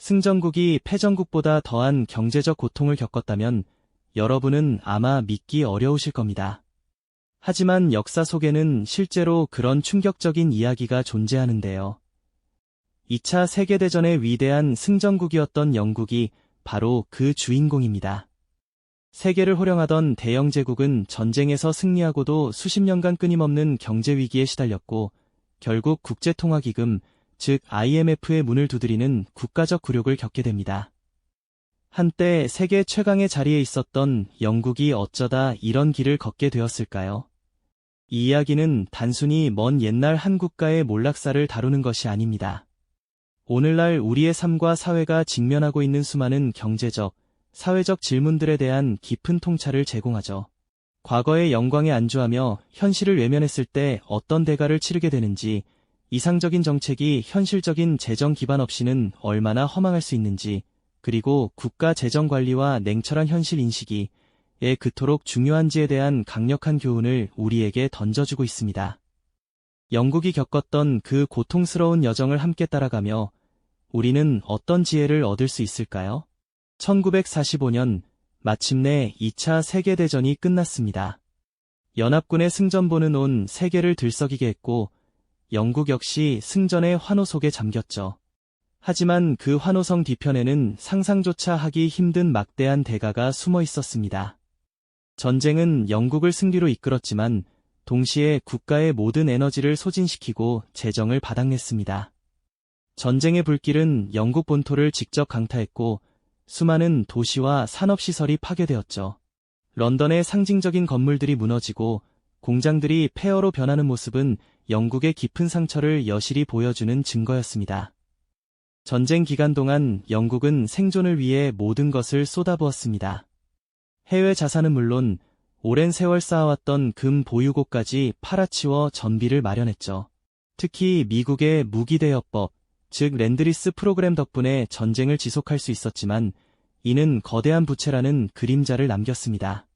승전국이 패전국보다 더한 경제적 고통을 겪었다면 여러분은 아마 믿기 어려우실 겁니다. 하지만 역사 속에는 실제로 그런 충격적인 이야기가 존재하는데요. 2차 세계대전의 위대한 승전국이었던 영국이 바로 그 주인공입니다. 세계를 호령하던 대영 제국은 전쟁에서 승리하고도 수십 년간 끊임없는 경제 위기에 시달렸고 결국 국제통화기금, 즉 IMF의 문을 두드리는 국가적 굴욕을 겪게 됩니다. 한때 세계 최강의 자리에 있었던 영국이 어쩌다 이런 길을 걷게 되었을까요? 이 이야기는 단순히 먼 옛날 한 국가의 몰락사를 다루는 것이 아닙니다. 오늘날 우리의 삶과 사회가 직면하고 있는 수많은 경제적, 사회적 질문들에 대한 깊은 통찰을 제공하죠. 과거의 영광에 안주하며 현실을 외면했을 때 어떤 대가를 치르게 되는지, 이상적인 정책이 현실적인 재정 기반 없이는 얼마나 허망할 수 있는지, 그리고 국가 재정 관리와 냉철한 현실 인식이 왜 그토록 중요한지에 대한 강력한 교훈을 우리에게 던져주고 있습니다. 영국이 겪었던 그 고통스러운 여정을 함께 따라가며 우리는 어떤 지혜를 얻을 수 있을까요? 1945년 마침내 2차 세계대전이 끝났습니다. 연합군의 승전보는 온 세계를 들썩이게 했고 영국 역시 승전의 환호 속에 잠겼죠. 하지만 그 환호성 뒤편에는 상상조차 하기 힘든 막대한 대가가 숨어 있었습니다. 전쟁은 영국을 승리로 이끌었지만 동시에 국가의 모든 에너지를 소진시키고 재정을 바닥냈습니다. 전쟁의 불길은 영국 본토를 직접 강타했고 수많은 도시와 산업시설이 파괴되었죠. 런던의 상징적인 건물들이 무너지고 공장들이 폐허로 변하는 모습은 영국의 깊은 상처를 여실히 보여주는 증거였습니다. 전쟁 기간 동안 영국은 생존을 위해 모든 것을 쏟아부었습니다. 해외 자산은 물론 오랜 세월 쌓아왔던 금 보유고까지 팔아치워 전비를 마련했죠. 특히 미국의 무기대여법, 즉 랜드리스 프로그램 덕분에 전쟁을 지속할 수 있었지만 이는 거대한 부채라는 그림자를 남겼습니다.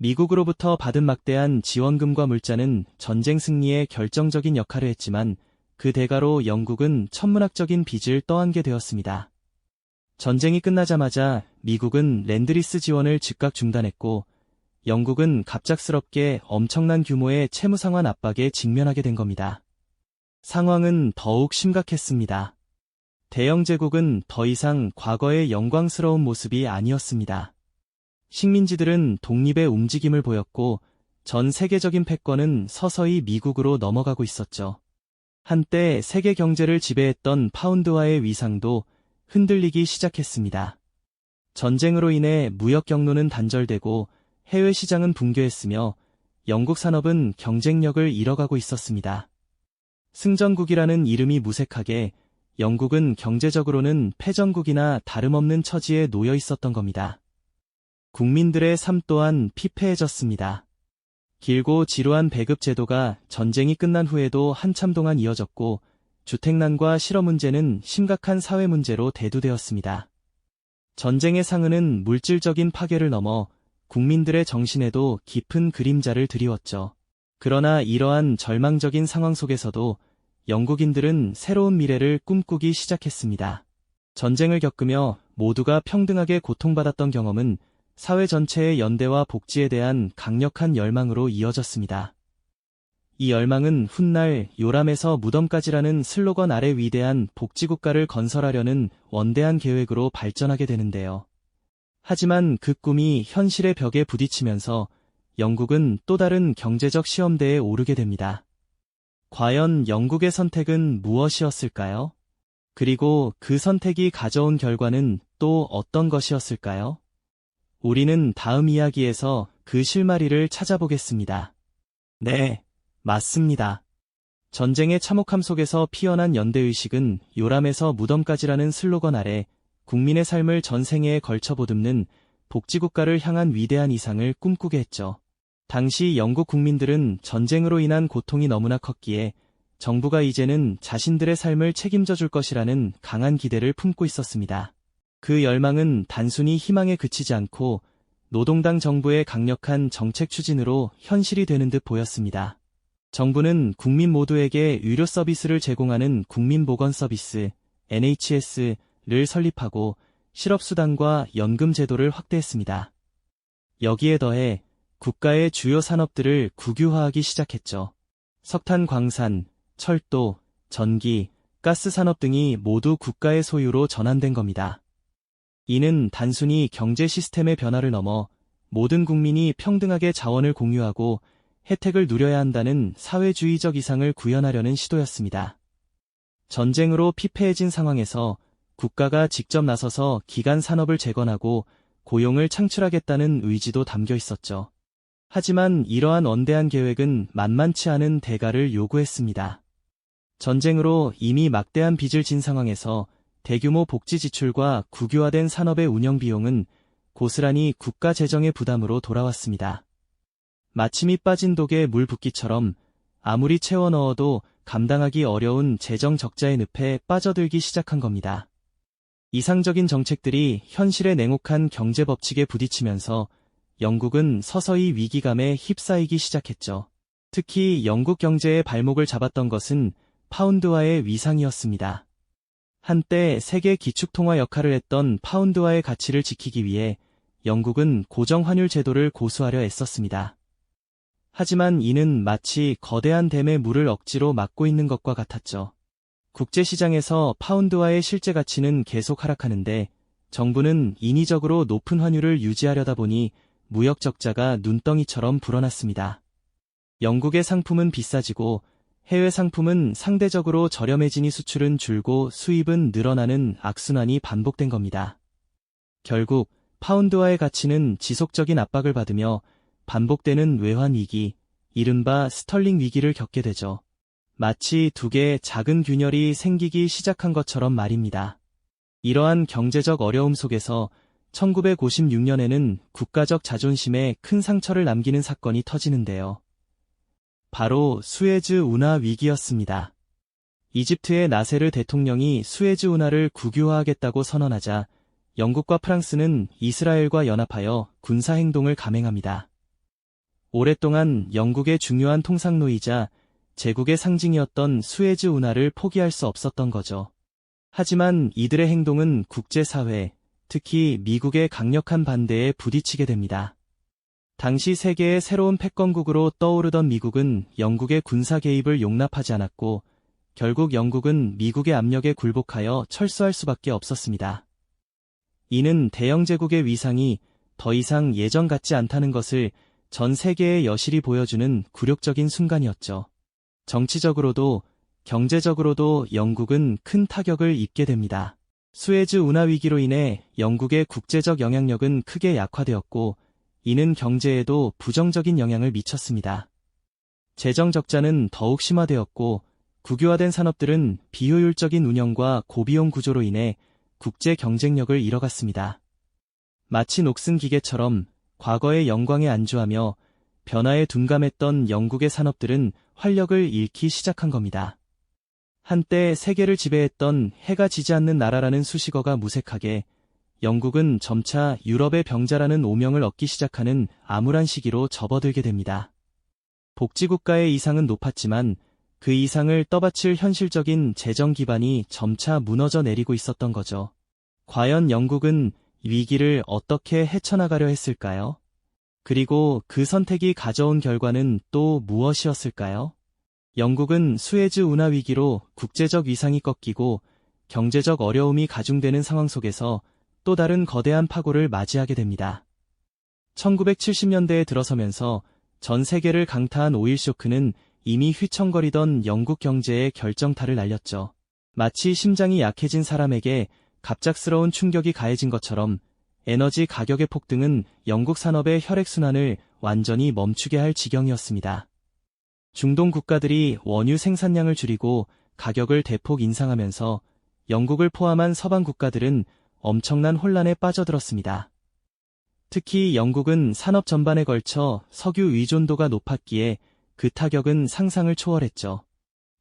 미국으로부터 받은 막대한 지원금과 물자는 전쟁 승리에 결정적인 역할을 했지만 그 대가로 영국은 천문학적인 빚을 떠안게 되었습니다. 전쟁이 끝나자마자 미국은 랜드리스 지원을 즉각 중단했고 영국은 갑작스럽게 엄청난 규모의 채무상환 압박에 직면하게 된 겁니다. 상황은 더욱 심각했습니다. 대영 제국은 더 이상 과거의 영광스러운 모습이 아니었습니다. 식민지들은 독립의 움직임을 보였고 전 세계적인 패권은 서서히 미국으로 넘어가고 있었죠. 한때 세계 경제를 지배했던 파운드화의 위상도 흔들리기 시작했습니다. 전쟁으로 인해 무역 경로는 단절되고 해외 시장은 붕괴했으며 영국 산업은 경쟁력을 잃어가고 있었습니다. 승전국이라는 이름이 무색하게 영국은 경제적으로는 패전국이나 다름없는 처지에 놓여 있었던 겁니다. 국민들의 삶 또한 피폐해졌습니다. 길고 지루한 배급 제도가 전쟁이 끝난 후에도 한참 동안 이어졌고 주택난과 실업 문제는 심각한 사회 문제로 대두되었습니다. 전쟁의 상흔은 물질적인 파괴를 넘어 국민들의 정신에도 깊은 그림자를 드리웠죠. 그러나 이러한 절망적인 상황 속에서도 영국인들은 새로운 미래를 꿈꾸기 시작했습니다. 전쟁을 겪으며 모두가 평등하게 고통받았던 경험은 사회 전체의 연대와 복지에 대한 강력한 열망으로 이어졌습니다. 이 열망은 훗날 요람에서 무덤까지라는 슬로건 아래 위대한 복지국가를 건설하려는 원대한 계획으로 발전하게 되는데요. 하지만 그 꿈이 현실의 벽에 부딪히면서 영국은 또 다른 경제적 시험대에 오르게 됩니다. 과연 영국의 선택은 무엇이었을까요? 그리고 그 선택이 가져온 결과는 또 어떤 것이었을까요? 우리는 다음 이야기에서 그 실마리를 찾아보겠습니다. 네, 맞습니다. 전쟁의 참혹함 속에서 피어난 연대의식은 요람에서 무덤까지라는 슬로건 아래 국민의 삶을 전 생애에 걸쳐 보듬는 복지국가를 향한 위대한 이상을 꿈꾸게 했죠. 당시 영국 국민들은 전쟁으로 인한 고통이 너무나 컸기에 정부가 이제는 자신들의 삶을 책임져 줄 것이라는 강한 기대를 품고 있었습니다. 그 열망은 단순히 희망에 그치지 않고 노동당 정부의 강력한 정책 추진으로 현실이 되는 듯 보였습니다. 정부는 국민 모두에게 의료 서비스를 제공하는 국민보건 서비스, NHS, 설립하고 실업수당과 연금 제도를 확대했습니다. 여기에 더해 국가의 주요 산업들을 국유화하기 시작했죠. 석탄 광산, 철도, 전기, 가스 산업 등이 모두 국가의 소유로 전환된 겁니다. 이는 단순히 경제 시스템의 변화를 넘어 모든 국민이 평등하게 자원을 공유하고 혜택을 누려야 한다는 사회주의적 이상을 구현하려는 시도였습니다. 전쟁으로 피폐해진 상황에서 국가가 직접 나서서 기간 산업을 재건하고 고용을 창출하겠다는 의지도 담겨 있었죠. 하지만 이러한 원대한 계획은 만만치 않은 대가를 요구했습니다. 전쟁으로 이미 막대한 빚을 진 상황에서 대규모 복지 지출과 국유화된 산업의 운영 비용은 고스란히 국가 재정의 부담으로 돌아왔습니다. 마침이 빠진 독에 물 붓기처럼 아무리 채워 넣어도 감당하기 어려운 재정 적자의 늪에 빠져들기 시작한 겁니다. 이상적인 정책들이 현실의 냉혹한 경제 법칙에 부딪히면서 영국은 서서히 위기감에 휩싸이기 시작했죠. 특히 영국 경제의 발목을 잡았던 것은 파운드화의 위상이었습니다. 한때 세계 기축통화 역할을 했던 파운드화의 가치를 지키기 위해 영국은 고정환율 제도를 고수하려 애썼습니다. 하지만 이는 마치 거대한 댐의 물을 억지로 막고 있는 것과 같았죠. 국제시장에서 파운드화의 실제 가치는 계속 하락하는데 정부는 인위적으로 높은 환율을 유지하려다 보니 무역 적자가 눈덩이처럼 불어났습니다. 영국의 상품은 비싸지고 해외 상품은 상대적으로 저렴해지니 수출은 줄고 수입은 늘어나는 악순환이 반복된 겁니다. 결국 파운드화의 가치는 지속적인 압박을 받으며 반복되는 외환 위기, 이른바 스털링 위기를 겪게 되죠. 마치 두 개의 작은 균열이 생기기 시작한 것처럼 말입니다. 이러한 경제적 어려움 속에서 1956년에는 국가적 자존심에 큰 상처를 남기는 사건이 터지는데요. 바로 수에즈 운하 위기였습니다. 이집트의 나세르 대통령이 수에즈 운하를 국유화하겠다고 선언하자 영국과 프랑스는 이스라엘과 연합하여 군사행동을 감행합니다. 오랫동안 영국의 중요한 통상로이자 제국의 상징이었던 수에즈 운하를 포기할 수 없었던 거죠. 하지만 이들의 행동은 국제사회, 특히 미국의 강력한 반대에 부딪히게 됩니다. 당시 세계의 새로운 패권국으로 떠오르던 미국은 영국의 군사 개입을 용납하지 않았고 결국 영국은 미국의 압력에 굴복하여 철수할 수밖에 없었습니다. 이는 대영 제국의 위상이 더 이상 예전 같지 않다는 것을 전 세계에 여실히 보여주는 굴욕적인 순간이었죠. 정치적으로도 경제적으로도 영국은 큰 타격을 입게 됩니다. 수에즈 운하 위기로 인해 영국의 국제적 영향력은 크게 약화되었고 이는 경제에도 부정적인 영향을 미쳤습니다. 재정 적자는 더욱 심화되었고 국유화된 산업들은 비효율적인 운영과 고비용 구조로 인해 국제 경쟁력을 잃어갔습니다. 마치 녹슨 기계처럼 과거의 영광에 안주하며 변화에 둔감했던 영국의 산업들은 활력을 잃기 시작한 겁니다. 한때 세계를 지배했던 해가 지지 않는 나라라는 수식어가 무색하게 영국은 점차 유럽의 병자라는 오명을 얻기 시작하는 암울한 시기로 접어들게 됩니다. 복지국가의 이상은 높았지만 그 이상을 떠받칠 현실적인 재정 기반이 점차 무너져 내리고 있었던 거죠. 과연 영국은 위기를 어떻게 헤쳐나가려 했을까요? 그리고 그 선택이 가져온 결과는 또 무엇이었을까요? 영국은 수에즈 운하 위기로 국제적 위상이 꺾이고 경제적 어려움이 가중되는 상황 속에서 또 다른 거대한 파고를 맞이하게 됩니다. 1970년대에 들어서면서 전 세계를 강타한 오일 쇼크는 이미 휘청거리던 영국 경제에 결정타를 날렸죠. 마치 심장이 약해진 사람에게 갑작스러운 충격이 가해진 것처럼 에너지 가격의 폭등은 영국 산업의 혈액순환을 완전히 멈추게 할 지경이었습니다. 중동 국가들이 원유 생산량을 줄이고 가격을 대폭 인상하면서 영국을 포함한 서방 국가들은 엄청난 혼란에 빠져들었습니다. 특히 영국은 산업 전반에 걸쳐 석유 의존도가 높았기에 그 타격은 상상을 초월했죠.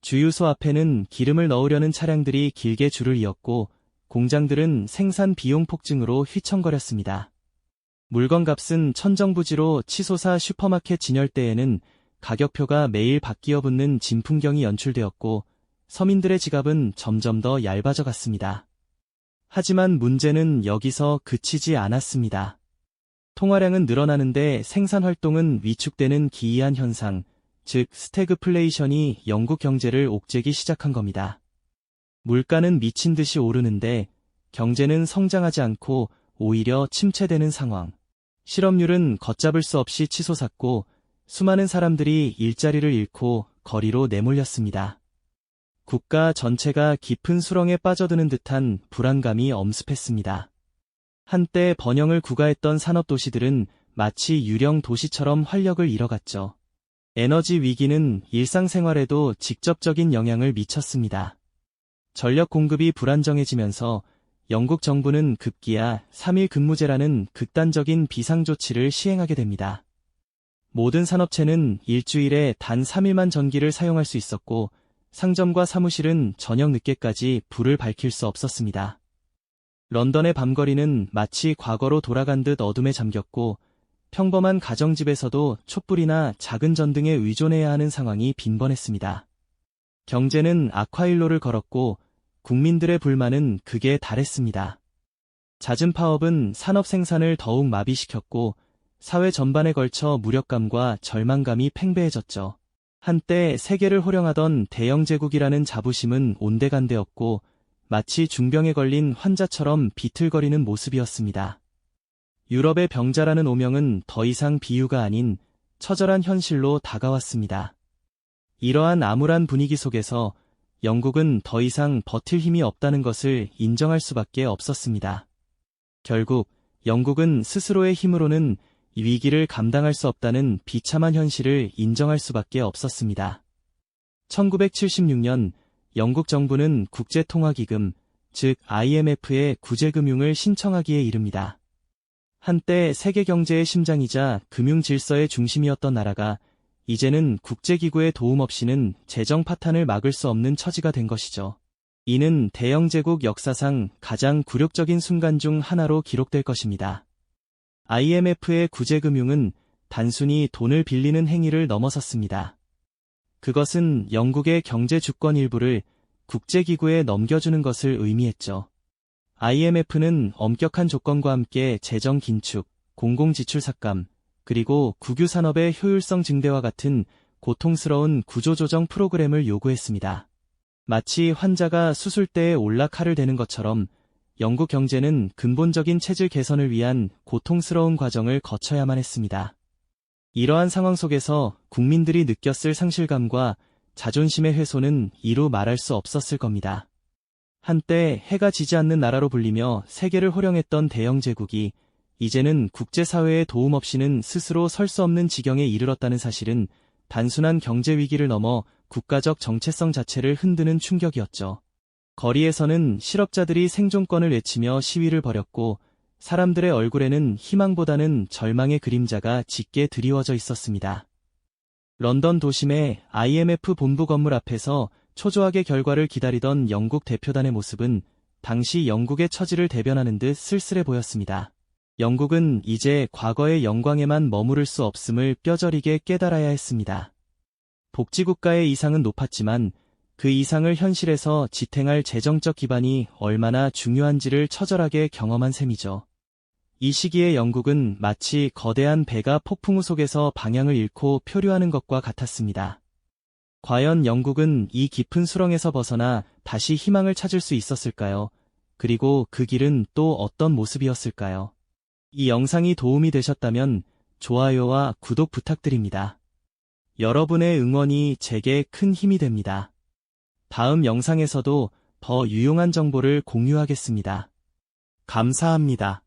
주유소 앞에는 기름을 넣으려는 차량들이 길게 줄을 이었고 공장들은 생산 비용 폭증으로 휘청거렸습니다. 물건값은 천정부지로 치솟아 슈퍼마켓 진열대에는 가격표가 매일 바뀌어 붙는 진풍경이 연출되었고 서민들의 지갑은 점점 더 얇아져 갔습니다. 하지만 문제는 여기서 그치지 않았습니다. 통화량은 늘어나는데 생산 활동은 위축되는 기이한 현상, 즉 스태그플레이션이 영국 경제를 옥죄기 시작한 겁니다. 물가는 미친 듯이 오르는데 경제는 성장하지 않고 오히려 침체되는 상황. 실업률은 걷잡을 수 없이 치솟았고 수많은 사람들이 일자리를 잃고 거리로 내몰렸습니다. 국가 전체가 깊은 수렁에 빠져드는 듯한 불안감이 엄습했습니다. 한때 번영을 구가했던 산업도시들은 마치 유령 도시처럼 활력을 잃어갔죠. 에너지 위기는 일상생활에도 직접적인 영향을 미쳤습니다. 전력 공급이 불안정해지면서 영국 정부는 급기야 3일 근무제라는 극단적인 비상조치를 시행하게 됩니다. 모든 산업체는 일주일에 단 3일만 전기를 사용할 수 있었고 상점과 사무실은 저녁 늦게까지 불을 밝힐 수 없었습니다. 런던의 밤거리는 마치 과거로 돌아간 듯 어둠에 잠겼고 평범한 가정집에서도 촛불이나 작은 전등에 의존해야 하는 상황이 빈번했습니다. 경제는 악화일로를 걸었고 국민들의 불만은 극에 달했습니다. 잦은 파업은 산업 생산을 더욱 마비시켰고 사회 전반에 걸쳐 무력감과 절망감이 팽배해졌죠. 한때 세계를 호령하던 대영 제국이라는 자부심은 온데간데없고 마치 중병에 걸린 환자처럼 비틀거리는 모습이었습니다. 유럽의 병자라는 오명은 더 이상 비유가 아닌 처절한 현실로 다가왔습니다. 이러한 암울한 분위기 속에서 영국은 더 이상 버틸 힘이 없다는 것을 인정할 수밖에 없었습니다. 결국 영국은 스스로의 힘으로는 이 위기를 감당할 수 없다는 비참한 현실을 인정할 수밖에 없었습니다. 1976년 영국 정부는 국제통화기금, 즉 IMF의 구제금융을 신청하기에 이릅니다. 한때 세계 경제의 심장이자 금융 질서의 중심이었던 나라가 이제는 국제기구의 도움 없이는 재정 파탄을 막을 수 없는 처지가 된 것이죠. 이는 대영제국 역사상 가장 굴욕적인 순간 중 하나로 기록될 것입니다. IMF의 구제금융은 단순히 돈을 빌리는 행위를 넘어섰습니다. 그것은 영국의 경제 주권 일부를 국제기구에 넘겨주는 것을 의미했죠. IMF는 엄격한 조건과 함께 재정 긴축, 공공지출 삭감, 그리고 국유산업의 효율성 증대와 같은 고통스러운 구조조정 프로그램을 요구했습니다. 마치 환자가 수술대에 올라칼을 대는 것처럼 영국 경제는 근본적인 체질 개선을 위한 고통스러운 과정을 거쳐야만 했습니다. 이러한 상황 속에서 국민들이 느꼈을 상실감과 자존심의 훼손은 이루 말할 수 없었을 겁니다. 한때 해가 지지 않는 나라로 불리며 세계를 호령했던 대영 제국이 이제는 국제사회의 도움 없이는 스스로 설 수 없는 지경에 이르렀다는 사실은 단순한 경제 위기를 넘어 국가적 정체성 자체를 흔드는 충격이었죠. 거리에서는 실업자들이 생존권을 외치며 시위를 벌였고 사람들의 얼굴에는 희망보다는 절망의 그림자가 짙게 드리워져 있었습니다. 런던 도심의 IMF 본부 건물 앞에서 초조하게 결과를 기다리던 영국 대표단의 모습은 당시 영국의 처지를 대변하는 듯 쓸쓸해 보였습니다. 영국은 이제 과거의 영광에만 머무를 수 없음을 뼈저리게 깨달아야 했습니다. 복지국가의 이상은 높았지만 그 이상을 현실에서 지탱할 재정적 기반이 얼마나 중요한지를 처절하게 경험한 셈이죠. 이 시기에 영국은 마치 거대한 배가 폭풍우 속에서 방향을 잃고 표류하는 것과 같았습니다. 과연 영국은 이 깊은 수렁에서 벗어나 다시 희망을 찾을 수 있었을까요? 그리고 그 길은 또 어떤 모습이었을까요? 이 영상이 도움이 되셨다면 좋아요와 구독 부탁드립니다. 여러분의 응원이 제게 큰 힘이 됩니다. 다음 영상에서도 더 유용한 정보를 공유하겠습니다. 감사합니다.